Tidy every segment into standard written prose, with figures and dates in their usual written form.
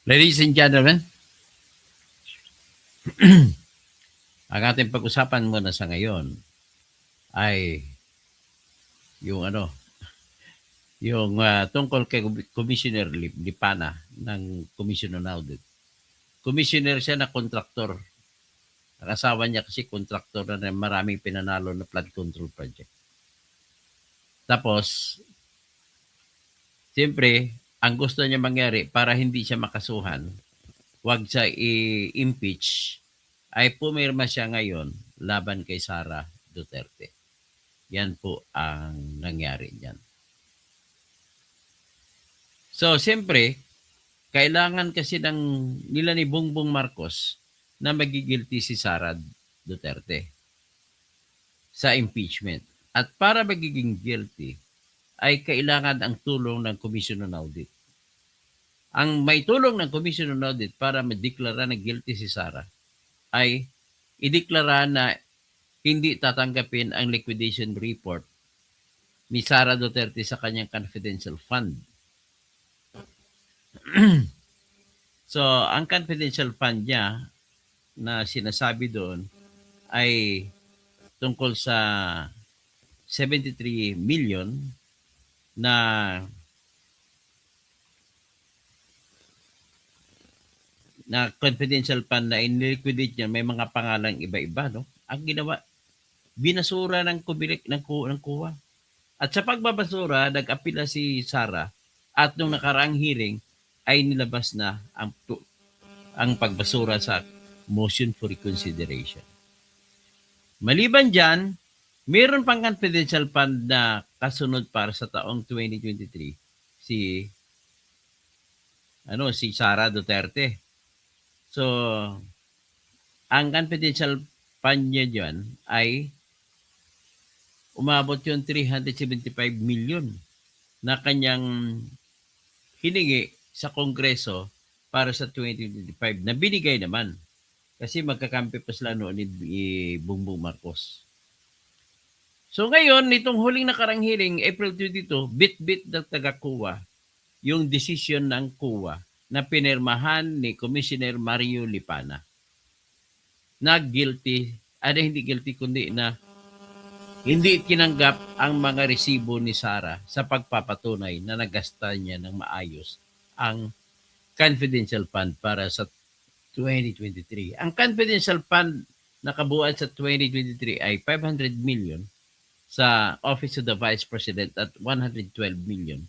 Ladies and gentlemen, ang ating pag-usapan muna sa ngayon ay yung tungkol kay Commissioner Lipana ng Commission on Audit. Commissioner siya na kontraktor. Ang asawa niya kasi kontraktor na maraming pinanalo na flood control project. Tapos, siyempre, ang gusto niya mangyari para hindi siya makasuhan, wag siya i-impeach, ay pumirma siya ngayon laban kay Sara Duterte. Yan po ang nangyari niyan. So, siyempre, kailangan kasi nila ni Bongbong Marcos na magigilty si Sara Duterte sa impeachment. At para magiging guilty, ay kailangan ang tulong ng Commission on Audit. Ang may tulong ng Commission on Audit para madeklara na guilty si Sara ay ideklara na hindi tatanggapin ang liquidation report ni Sara Duterte sa kanyang confidential fund. So, ang confidential fund niya na sinasabi doon ay tungkol sa 73 million na confidential fund na in-liquidate niya, may mga pangalang iba-iba, no? Ang ginawa, binasura ng kuwa. At sa pagbabasura, nag-apila si Sara at nung nakaraang hearing ay nilabas na ang pagbasura sa motion for reconsideration. Maliban dyan, mayroon pang confidential fund na kasunod para sa taong 2023 si Sara Duterte. So, ang confidential fund niya dyan ay umabot yung 375 million na kanyang hiningi sa Kongreso para sa 2025 na binigay naman kasi magkakampi pa sila noon ni Bongbong Marcos. So ngayon, nitong huling nakarang hearing, April 22, bit-bit ng taga-COA yung decision ng COA na pinirmahan ni Commissioner Mario Lipana na guilty, hindi guilty kundi na hindi tinanggap ang mga resibo ni Sara sa pagpapatunay na nagasta niya ng maayos ang confidential fund para sa 2023. Ang confidential fund na kabuuan sa 2023 ay 500 million sa Office of the Vice President at 112 million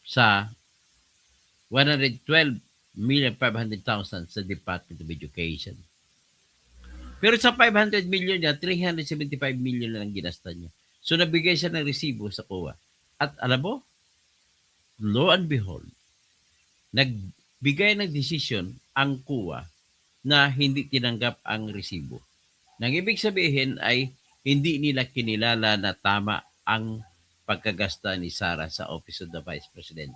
sa 112,500,000 sa Department of Education. Pero sa 500 million niya, 375 million na lang ginasta niya. So nabigay siya ng resibo sa COA. At alam mo, lo and behold, nagbigay ng desisyon ang COA na hindi tinanggap ang resibo. Nang ibig sabihin ay hindi nila kinilala na tama ang pagkagasta ni Sara sa Office of the Vice President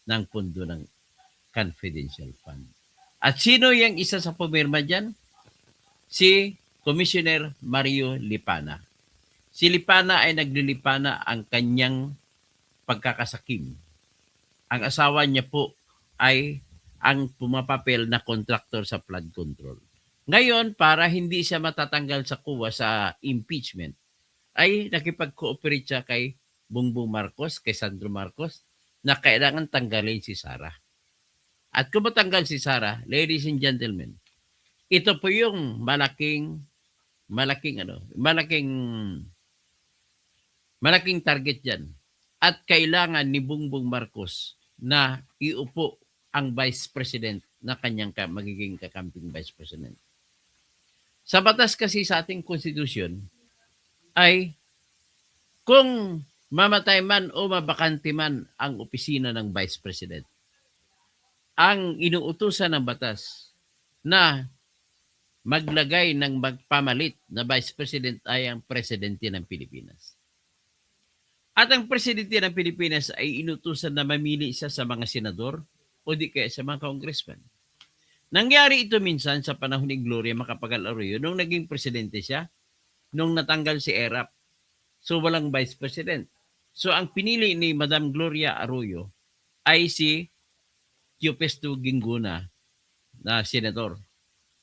ng pundo ng confidential fund. At sino yung isa sa pumirma dyan? Si Commissioner Mario Lipana. Si Lipana ay naglilipana ang kanyang pagkakasakim. Ang asawa niya po ay ang pumapapel na contractor sa flood control. Ngayon, para hindi siya matatanggal sa COA sa impeachment, ay nakipag-cooperate siya kay Bongbong Marcos, kay Sandro Marcos, na kailangan tanggalin si Sara. At kung matanggal si Sara, ladies and gentlemen, ito po yung malaking target dyan. At kailangan ni Bongbong Marcos na iupo ang Vice President na kanyang magiging kakamping Vice President. Sa batas kasi sa ating konstitusyon ay kung mamatay man o mabakante man ang opisina ng Vice President, ang inuutusan ng batas na maglagay ng magpamalit na Vice President ay ang Presidente ng Pilipinas. At ang Presidente ng Pilipinas ay inutusan na mamili siya sa mga senador o di kaya sa mga congressman. Nangyari ito minsan sa panahon ni Gloria Macapagal Arroyo nung naging presidente siya, nung natanggal si ERAP. So walang Vice President. So ang pinili ni Madam Gloria Arroyo ay si Teopesto Gingguna na senator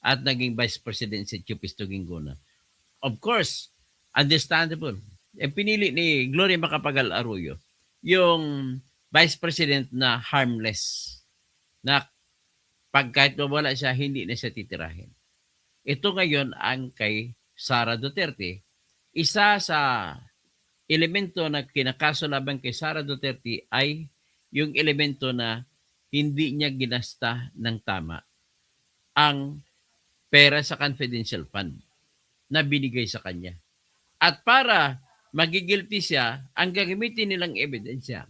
at naging vice president si Teopesto Gingguna. Of course, understandable. Pinili ni Gloria Macapagal Arroyo yung vice president na harmless, na pag kahit wala siya, hindi na siya titirahin. Ito ngayon ang kay Sara Duterte. Isa sa elemento na kinakaso laban kay Sara Duterte ay yung elemento na hindi niya ginasta ng tama ang pera sa confidential fund na binigay sa kanya. At para magigilty siya, ang gagamitin nilang ebidensya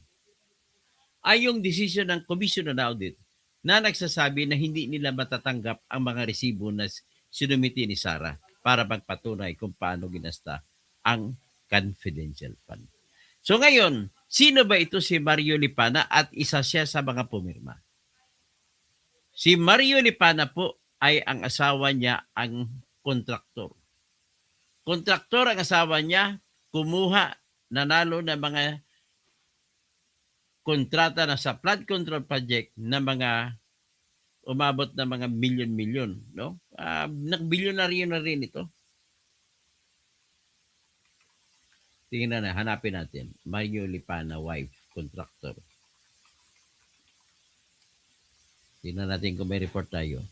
ay yung desisyon ng Commission on Audit na nagsasabi na hindi nila matatanggap ang mga resibo na sinumiti ni Sara para magpatunay kung paano ginasta ang confidential fund. So ngayon, sino ba ito si Mario Lipana at isa siya sa mga pumirma? Si Mario Lipana po ay ang asawa niya ang kontraktor. Kontraktor ang asawa niya, kumuha, nanalo ng mga kontrata na sa flood control project na mga umabot na mga milyon-milyon, no? Nag-bilyonaryo na rin ito. Tingnan na, hanapin natin. Mario Lipana, wife, contractor. Tingnan natin kung may report tayo.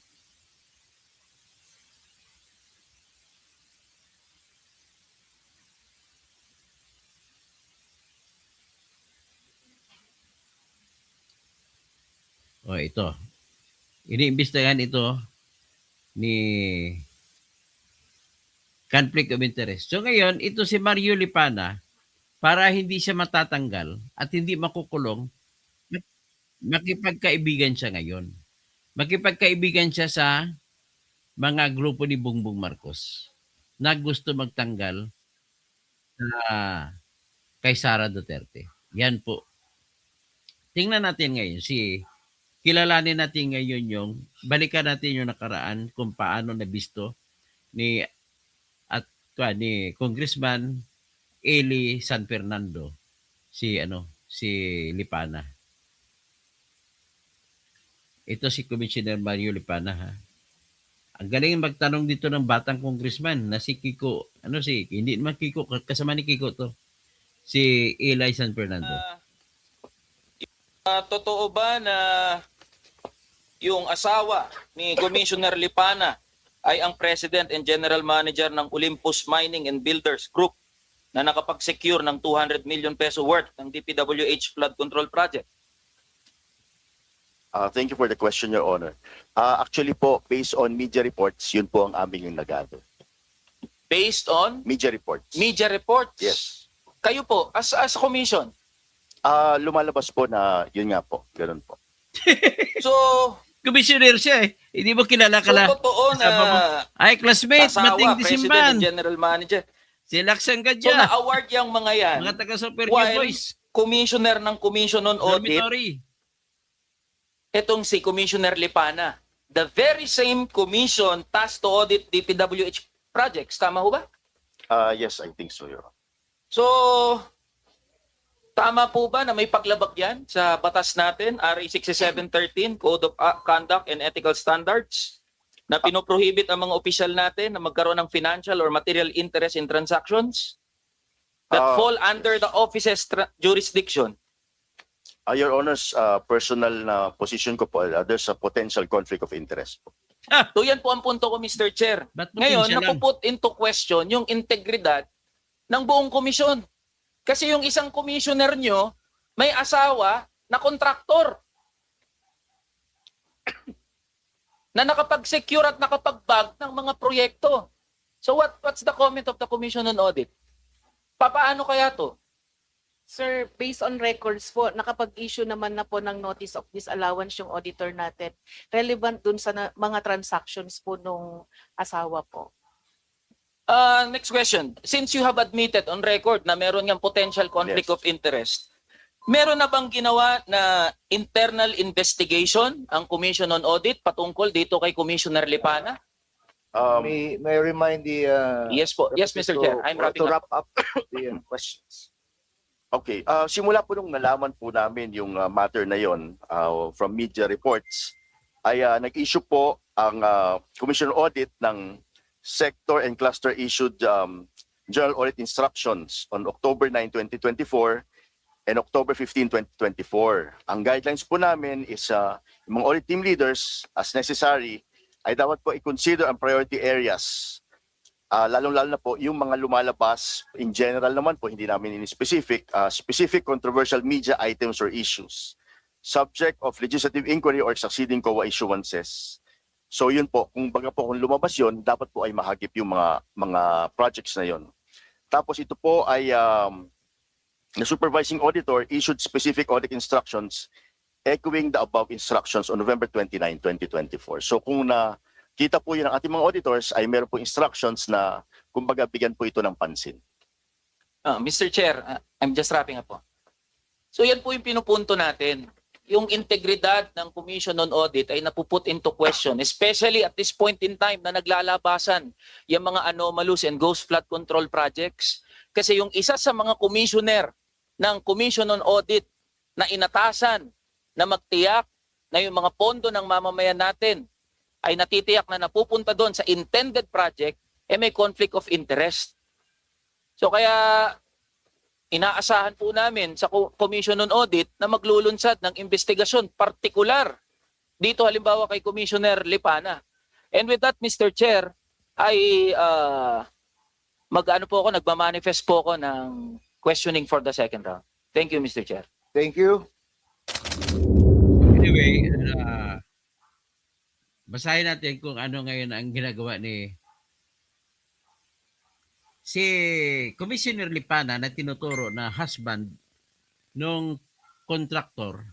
O, ito. Iniimbestigahan ito ni conflict of interest. So ngayon, ito si Mario Lipana, para hindi siya matatanggal at hindi makukulong, makipagkaibigan siya ngayon. Makipagkaibigan siya sa mga grupo ni Bongbong Marcos na gusto magtanggal kay Sara Duterte. Yan po. Tingnan natin ngayon kilalanin natin ngayon balikan natin yung nakaraan kung paano nabisto ni Congressman Eli San Fernando si Lipana. Ito si Commissioner Mario Lipana, ha. Ang galing magtanong dito ng batang congressman na si Kiko, hindi naman Kiko, kasama ni Kiko to. Si Eli San Fernando. Totoo ba na yung asawa ni Commissioner Lipana ay ang President and General Manager ng Olympus Mining and Builders Group na nakapag-secure ng 200 million peso worth ng DPWH flood control project? Thank you for the question, Your Honor. Actually po, based on media reports, yun po ang aming yung nag-gather. Based on Media reports. media reports? Yes. Kayo po, as commission? Lumalabas po na yun nga po, ganoon po. So, Commissioner siya eh. Hindi mo kilala so kala. totoo na Ay, classmate, asawa, Mating President Disimban. and General Manager. Si Laksan So, Gadya. na-award yung mga yan Mga taga-Super while Boys. Commissioner ng Commission on Audit, Dormitory. itong si Commissioner Lipana. The very same commission tasked to audit DPWH projects. Tama ho ba? Yes, I think so, Your Honor. So, tama po ba na may paglabag yan sa batas natin, RA 6713, Code of Conduct and Ethical Standards, na pinoprohibit ang mga opisyal natin na magkaroon ng financial or material interest in transactions that fall under the office's jurisdiction? Your Honor's personal na position ko po, there's a potential conflict of interest po. So yan po ang punto ko, Mr. Chair. Ba't Ngayon, potential lang? napuput into question yung integridad ng buong komisyon. Kasi yung isang commissioner nyo, may asawa na kontraktor na nakapag-secure at nakapag-bag ng mga proyekto. So what's the comment of the Commission on Audit? Papaano kaya to? Sir, based on records po, nakapag-issue naman na po ng notice of disallowance yung auditor natin. Relevant dun sa mga transactions po nung asawa po. Next question. Since you have admitted on record na meron ngang potential conflict Yes. of interest, meron na bang ginawa na internal investigation ang Commission on Audit patungkol dito kay Commissioner Lipana? May I remind the Yes po. Yes, Mr. Chair. I'm to wrapping up. wrap up the questions. Okay, simula po nung nalaman po namin yung matter na yon from media reports, ay nag-issue po ang Commission Audit ng Sector and Cluster issued General Audit Instructions on October 9, 2024 and October 15, 2024. Ang guidelines po namin is yung mga audit team leaders, as necessary, ay dapat po i-consider ang priority areas. Lalong-lalo na po yung mga lumalabas in general naman po, hindi namin in-specific, specific controversial media items or issues, subject of legislative inquiry or succeeding COA issuances. So yun po, kung baga po kung lumabas yun, dapat po ay mahagip yung mga projects na yun. Tapos ito po ay the supervising auditor issued specific audit instructions echoing the above instructions on November 29, 2024. So kung nakita po yun ng ating mga auditors, ay meron po instructions na kumbaga bigyan po ito ng pansin. Mr. Chair, I'm just wrapping up po. So yan po yung pinupunto natin. Yung integridad ng Commission on Audit ay napuput into question, especially at this point in time na naglalabasan yung mga anomalous and ghost flood control projects. Kasi yung isa sa mga commissioner ng Commission on Audit na inatasan na magtiyak na yung mga pondo ng mamamayan natin ay natitiyak na napupunta doon sa intended project, may conflict of interest. So kaya inaasahan po namin sa Commission on Audit na maglulunsad ng investigasyon partikular dito halimbawa kay Commissioner Lipana. And with that, Mr. Chair, ay nagmamanifest po ako ng questioning for the second round. Thank you, Mr. Chair. Thank you. Anyway, basahin natin kung ano ngayon ang ginagawa ni si Commissioner Lipana na tinuturo na husband nung contractor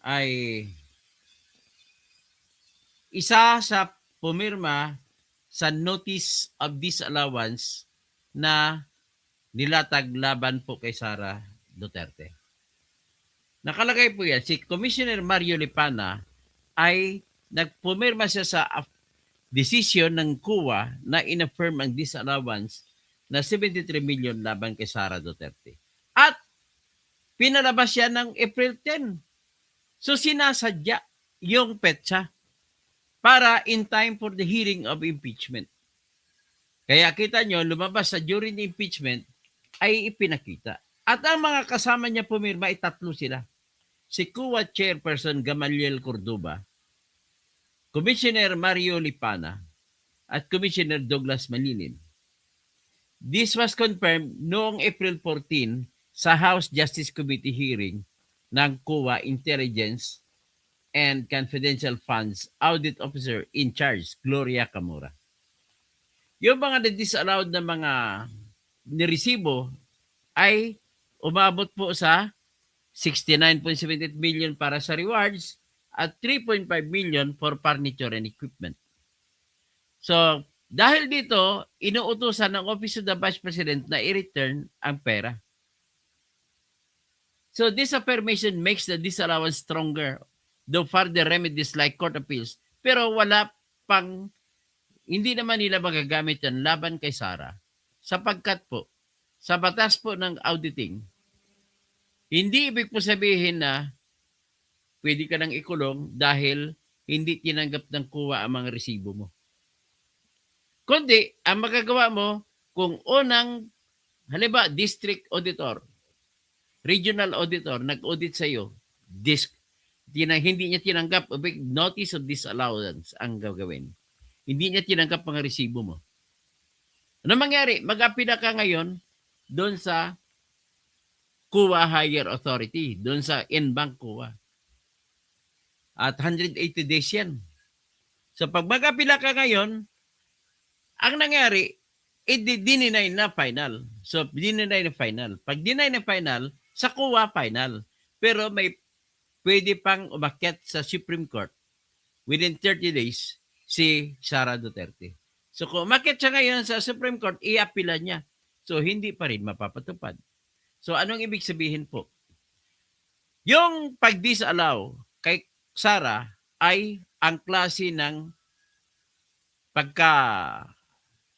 ay isa sa pumirma sa notice of disallowance na nilatag laban po kay Sara Duterte. Nakalagay po yan, si Commissioner Mario Lipana ay nagpumirma siya sa decision ng COA na inaffirm ang disallowance na 73 million laban kay Sara Duterte. At pinalabas siya ng April 10. So sinasadya yung petsa para in time for the hearing of impeachment. Kaya kita nyo, lumabas sa during the impeachment ay ipinakita. At ang mga kasama niya pumirma ay tatlo sila. Si COA Chairperson Gamaliel Cordoba, Commissioner Mario Lipana, at Commissioner Douglas Malilim. This was confirmed noong April 14 sa House Justice Committee hearing ng COA Intelligence and Confidential Funds Audit Officer in Charge, Gloria Camora. Yung mga na-disallowed na mga niresibo ay umabot po sa 69.78 million para sa rewards at 3.5 million for furniture and equipment. So, dahil dito, inuutusan ng Office of the Vice President na i-return ang pera. So, this affirmation makes the disallowance stronger, though further remedies like court appeals. Pero hindi naman nila magagamit yan laban kay Sara. Sapagkat po, sa batas po ng auditing, hindi ibig po sabihin na pwede ka nang ikulong dahil hindi tinanggap ng COA ang mga resibo mo. Kundi, ang magagawa mo, kung unang, halimbawa, district auditor, regional auditor, nag-audit sa iyo, hindi niya tinanggap, notice of disallowance ang gagawin. Hindi niya tinanggap mga resibo mo. Ano mangyari? Mag-apila ka ngayon doon sa COA Higher Authority, doon sa in-bank COA. At 180 days yan. So pag mag-apila ka ngayon, ang nangyari, i-deny na final. So, deny na final. Pag deny na final, sa COA final. Pero may pwede pang umakyat sa Supreme Court within 30 days si Sara Duterte. So, kung umakyat siya ngayon sa Supreme Court, i-apila niya. So, hindi pa rin mapapatupad. So, anong ibig sabihin po? Yung pag-disallow kay Sara ay ang klase ng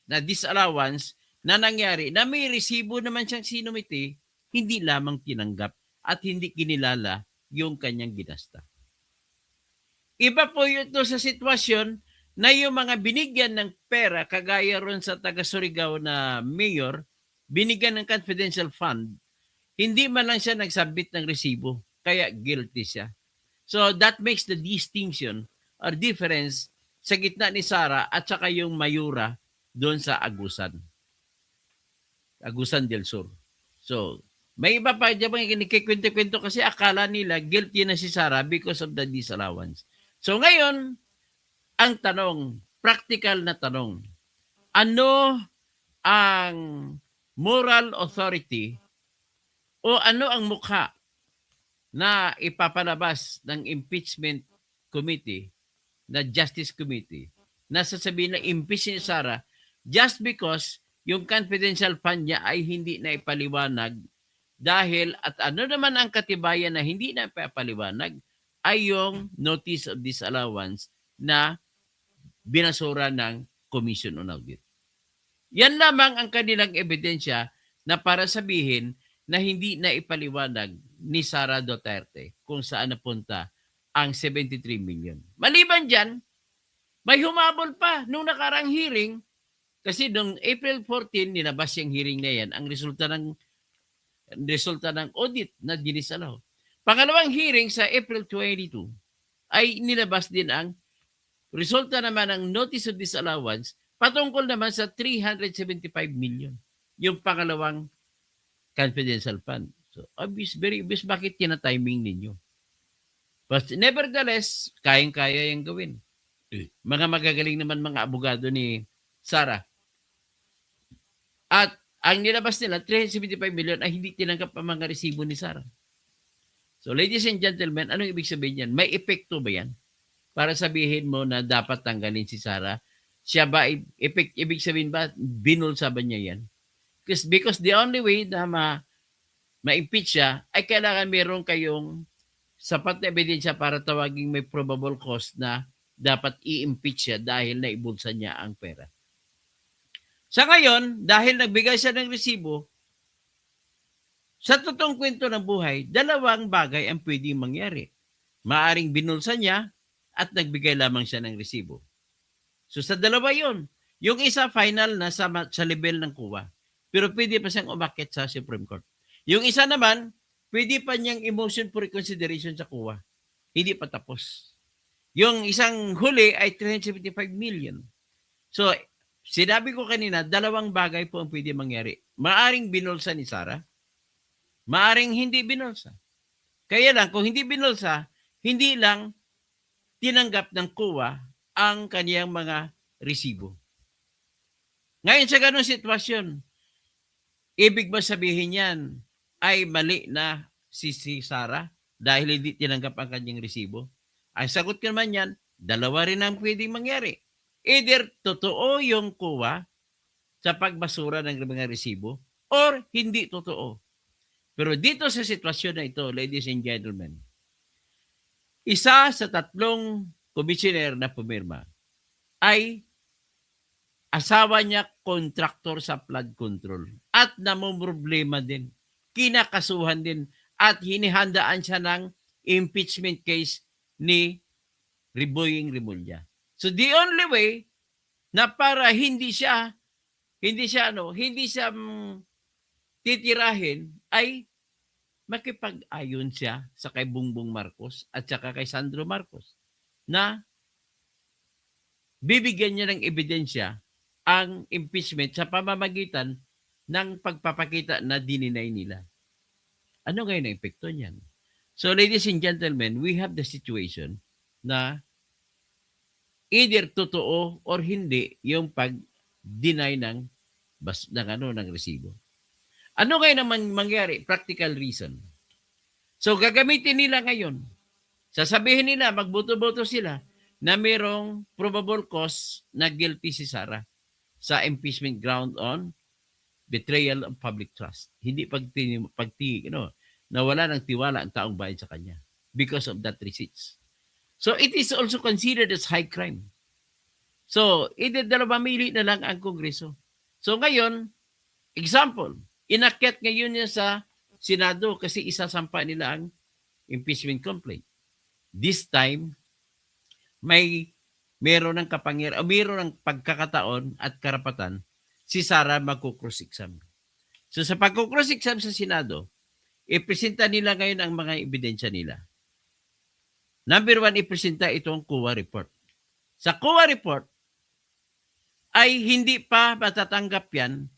na disallowance na nangyari na may resibo naman siyang sinumiti hindi lamang tinanggap at hindi kinilala yung kanyang ginasta. Iba po ito sa sitwasyon na yung mga binigyan ng pera, kagaya ron sa taga Surigao na mayor, binigyan ng confidential fund, hindi man lang siya nagsabit ng resibo, kaya guilty siya. So that makes the distinction or difference sa gitna ni Sara at saka yung mayura doon sa Agusan del Sur. So, may iba pa dyan mga kinikikwento-kwento kasi akala nila guilty na si Sara because of the disallowance. So ngayon, ang tanong, practical na tanong, ano ang moral authority o ano ang mukha na ipapalabas ng impeachment committee, na Justice Committee, na sasabihin na impeach ni Sara just because yung confidential fund niya ay hindi na ipaliwanag dahil at ano naman ang katibayan na hindi na ipapaliwanag ay yung notice of disallowance na binasura ng Commission on Audit. Yan lamang ang kanilang ebidensya na para sabihin na hindi na ipaliwanag ni Sara Duterte kung saan napunta ang 73 million. Maliban dyan, may humabol pa nung nakarang hearing kasi nung April 14, nilabas yung hearing na yan, ang resulta ng audit na dinisalaw. Pangalawang hearing sa April 22 ay nilabas din ang resulta naman ng notice of disallowance patungkol naman sa 375 million. Yung pangalawang confidential fund. So, obvious, very obvious bakit tina-timing ninyo. But nevertheless, kayang-kaya yung gawin. Mga magagaling naman mga abogado ni Sara. At ang nilabas nila, 375 million ay hindi tinanggap ang mga resibo ni Sara. So ladies and gentlemen, anong ibig sabihin yan? May epekto ba yan? Para sabihin mo na dapat tanggalin si Sara. Siya ba, ibig sabihin ba, binulsa ba niya yan? Because the only way na ma-impeach siya ay kailangan meron kayong sapat na ebidensya para tawaging may probable cause na dapat i-impeach siya dahil naibulsa niya ang pera. Sa ngayon, dahil nagbigay siya ng resibo, sa totoong kwento ng buhay, dalawang bagay ang pwedeng mangyari. Maaring binulsa niya at nagbigay lamang siya ng resibo. So sa dalawa yun. Yung isa final na sa level ng kuwa. Pero pwede pa siyang umakyat sa Supreme Court. Yung isa naman, pwede pa niyang motion for reconsideration sa kuwa. Hindi pa tapos. Yung isang huli ay 375 million. So, sinabi ko kanina, dalawang bagay po ang pwede mangyari. Maaring binulsa ni Sara, maaring hindi binulsa. Kaya lang, kung hindi binulsa, hindi lang tinanggap ng kuwa ang kaniyang mga resibo. Ngayon sa ganung sitwasyon, ibig ba sabihin yan ay mali na si Sara dahil hindi tinanggap ang kanyang resibo? Ang sagot ko naman yan, dalawa rin ang pwedeng mangyari. Either totoo yung kuwa sa pagbasura ng mga resibo or hindi totoo. Pero dito sa sitwasyon na ito, ladies and gentlemen, isa sa tatlong komisyoner na pumirma ay asawa niya kontraktor sa flood control at namumroblema din. Kinakasuhan din at hinihandaan siya ng impeachment case ni Riboying Rimulya. So the only way na para hindi siya titirahin ay makipag-ayon siya sa kay Bongbong Marcos at saka kay Sandro Marcos na bibigyan niya ng ebidensya ang impeachment sa pamamagitan ng pagpapakita na dininay nila. Ano ngayon ang epekto niyan? So ladies and gentlemen, we have the situation na either totoo or hindi yung pag-deny ng resibo. Ano ngayon naman mangyari? Practical reason. So gagamitin nila ngayon. Sasabihin nila, magboto-boto sila na mayroong probable cause na guilty si Sara sa impeachment ground on betrayal of public trust. Hindi nawala ng tiwala ang taong bayan sa kanya because of that receipts. So it is also considered as high crime. So, either dalawang na lang ang Kongreso. So ngayon, example, inakyat ngayon niya sa Senado kasi isasampa nila ang impeachment complaint. This time, meron ng kapangyarihan, o meron ng pagkakataon at karapatan si Sara magkukross-exam. So sa pagkukross-exam sa Senado, ipresenta nila ngayon ang mga ebidensya nila. Number 1, ipresenta itong COA report. Sa COA report, ay hindi pa matatanggap yan.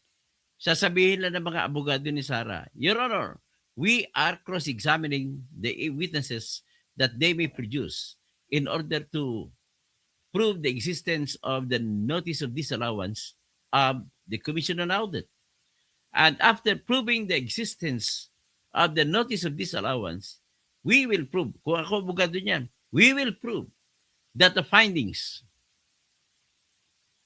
Sasabihin lang ng mga abogado ni Sara, Your Honor, we are cross-examining the witnesses that they may produce in order to prove the existence of the notice of disallowance of the Commission on Audit. And after proving the existence of the notice of disallowance, we will prove, kung ako abogado niyan, we will prove that the findings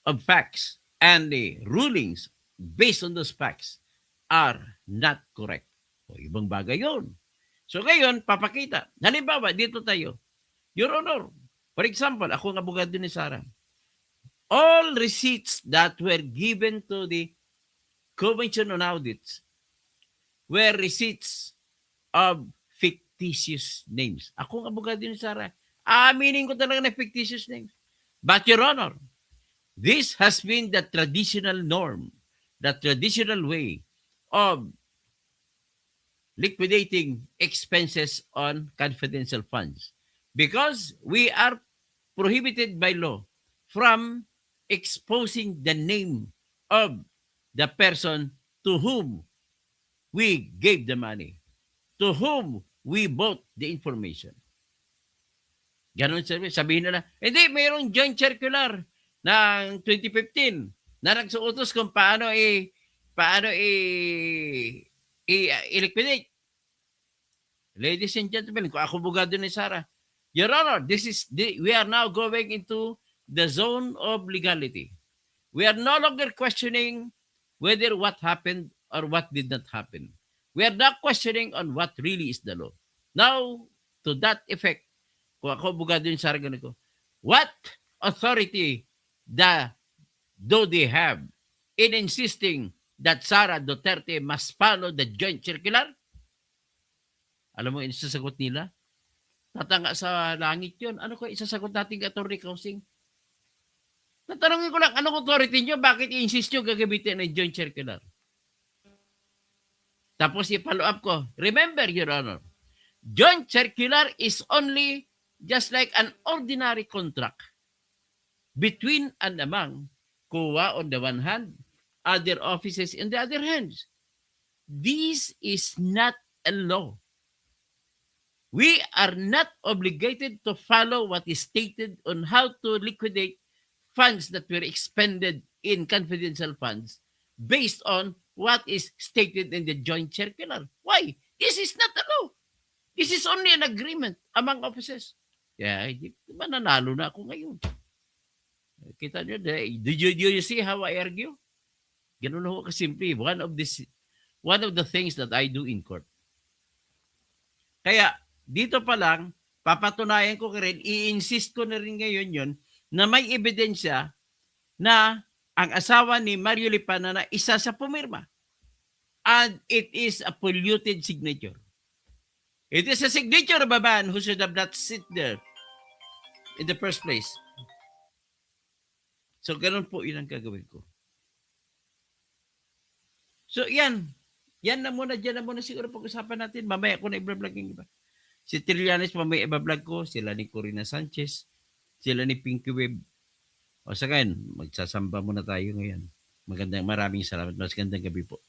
of facts and the rulings based on those facts are not correct. O, ibang bagay yun. So ngayon, papakita. Halimbawa, dito tayo. Your Honor, for example, ako ang abogado ni Sara. All receipts that were given to the Commission on Audits were receipts of fictitious names. Ako ang abogado ni Sara. Aminin ko talaga na fictitious names. But Your Honor, this has been the traditional norm, the traditional way of liquidating expenses on confidential funds. Because we are prohibited by law from exposing the name of the person to whom we gave the money, to whom we bought the information. Ganon sabihin nila, hindi, mayroong joint circular ng 2015 na nagsuutos kung paano i-liquidate. Ladies and gentlemen, kung ako abogado ni Sara, Your Honor, we are now going into the zone of legality. We are no longer questioning whether what happened or what did not happen. We are not questioning on what really is the law. Now, to that effect, kung ako abogado ni Sara, ganun ko, what authority do they have in insisting that Sara Duterte must follow the joint circular? Alam mo, isasagot nila? Tatanga sa langit yun. Ano ko isasagot nating attorney Kausing? Tatanungin ko lang, anong authority nyo? Bakit i-insist nyo gagamitin ng joint circular? Tapos i-follow up ko, remember, Your Honor, joint circular is only just like an ordinary contract between and among COA on the one hand, other offices on the other hand. This is not a law. We are not obligated to follow what is stated on how to liquidate funds that were expended in confidential funds based on what is stated in the joint circular. Why? This is not a law. This is only an agreement among offices. Yeah, mananalo na ako ngayon. Kita nyo, do you see how I argue? Ganun ako kasimple. One of the things that I do in court. Kaya, dito pa lang, papatunayan ko rin, i-insist ko na rin ngayon yun, na may ebidensya na ang asawa ni Mario Lipana na isa sa pumirma. And it is a polluted signature. It is a signature of a man who should have not sit there in the first place. So, ganun po yun ang gagawin ko. So, yan. Yan na muna, dyan na muna siguro pag-usapan natin. Mamaya ko na i-vlog yung iba. Si Trillanes, mamaya i-vlog ko. Sila ni Corina Sanchez. Sila ni Pinky Web. O sa ngayon, magsasamba muna tayo ngayon. Maraming salamat. Mas gandang gabi po.